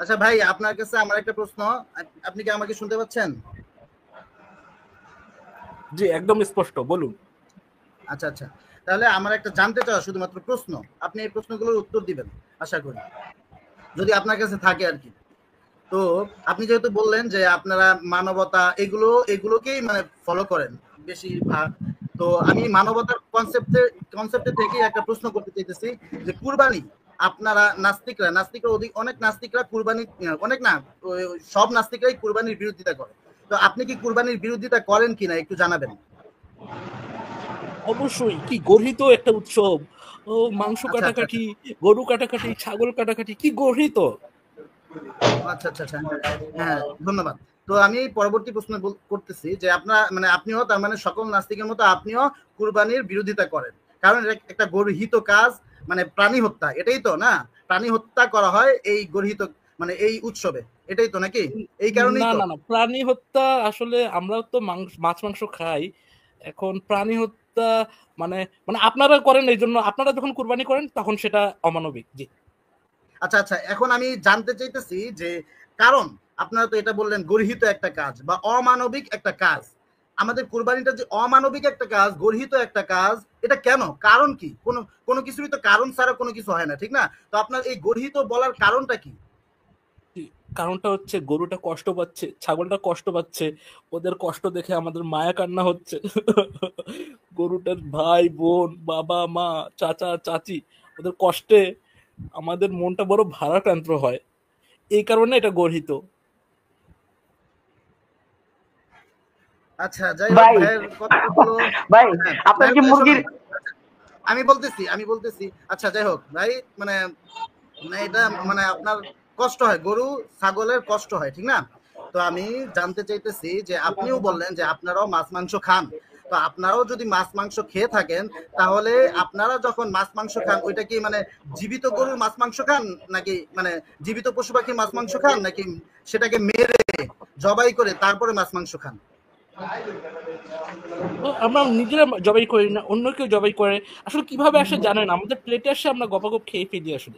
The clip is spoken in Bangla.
আচ্ছা ভাই, আপনার কাছে আমার একটা প্রশ্ন। আপনি কি আমাকে শুনতে পাচ্ছেন? জি, একদম স্পষ্ট, বলুন। আচ্ছা আচ্ছা, তাহলে আমার একটা জানতে চাওয়া শুধুমাত্র প্রশ্ন, আপনি এই প্রশ্নগুলোর উত্তর দিবেন আশা করি, যদি আপনার কাছে থাকে আর কি। তো আপনি যেহেতু বললেন যে আপনারা মানবতা এগুলোকেই মানে ফলো করেন বেশিরভাগ, তো আমি মানবতার কনসেপ্টে থেকেই একটা প্রশ্ন করতে চাইতেছি যে কুরবানি, আপনারা নাস্তিকরা অনেক নাস্তিকরা কুরবানি, অনেক না, সব নাস্তিকরাই কুরবানির বিরোধিতা করে। তো আপনি কি কুরবানির বিরোধিতা করেন কিনা একটু জানাবেন। অবশ্যই, কি গর্হিত একটা উৎসব! ও, মাংস আচ্ছা আচ্ছা আচ্ছা কাটাকাটি, গরু কাটাকাটি, ছাগল কাটাকাটি, কি গর্হিত! আচ্ছা আচ্ছা আচ্ছা, হ্যাঁ, ধন্যবাদ। তো আমি পরবর্তী প্রশ্ন করতেছি যে আপনার মানে আপনিও তার মানে সকল নাস্তিকের মতো আপনিও কুরবানির বিরোধিতা করেন, কারণ এটা একটা গর্হিত কাজ, মানে প্রাণী হত্যা, এটাই তো না? প্রাণী হত্যা করা হয় এই গর্হিত মানে এই উৎসবে, এটাই তো নাকি? এই কারণেই না তো। না না, প্রাণী হত্যা আসলে আমরাও তো মাছ মাংস খাই। এখন প্রাণী হত্যা মানে মানে আপনারা করেন, এই জন্য আপনারা যখন কুরবানি করেন তখন সেটা অমানবিক। জি। আচ্ছা আচ্ছা, এখন আমি জানতে চাইতেছি যে কারণ, আপনারা তো এটা বললেন গর্হিত একটা কাজ বা অমানবিক একটা কাজ, আমাদের কোরবানিটা যে অমানবিক একটা কাজ, গর্হিত একটা কাজ, এটা কেন? কারণ কি? কোনো কোনো কিছুরই তো কারণ ছাড়া কোনো কিছু হয় না, ঠিক না? তো আপনার এই গর্হিত বলার কারণটা কি? জি, কারণটা হচ্ছে গরুটা কষ্ট পাচ্ছে, ছাগলটা কষ্ট পাচ্ছে, ওদের কষ্ট দেখে আমাদের মায়া কান্না হচ্ছে। গরুটার ভাই বোন, বাবা মা, চাচা চাচি, ওদের কষ্টে আমাদের মনটা বড় ভারাক্রান্ত হয়। এই কারণে এটা গর্হিত। আচ্ছা, যাই হোক, ভাই ভাইয়ের কথাগুলো। ভাই হ্যাঁ, আপনার ভাইয়ের কি কথা মুরগির শোনেন। আচ্ছা, আমি বলতেছি, আচ্ছা যাই হোক ভাই, মানে মানে এটা মানে আপনার কষ্ট হয়, গরু ছাগলের কষ্ট হয়, ঠিক না? তো আমি জানতে চাইতেছি যে আপনিও বললেন যে আপনারাও মাছ মাংস খান, তো আপনারাও যদি মাছ মাংস খেয়ে থাকেন, তাহলে আপনারা যখন মাছ মাংস খান ওইটা কি মানে জীবিত গরুর মাছ মাংস খান, নাকি মানে জীবিত পশু পাখির মাছ মাংস খান, নাকি সেটাকে মেরে জবাই করে তারপরে মাছ মাংস খান? ও, আমরা নিজেরা জবাই করি না, অন্য কেউ জবাই করে। আসলে কিভাবে আসে জানেন, আমাদের প্লেটে আসে, আমরা গপাগপ খেয়ে ফেলি আসলে।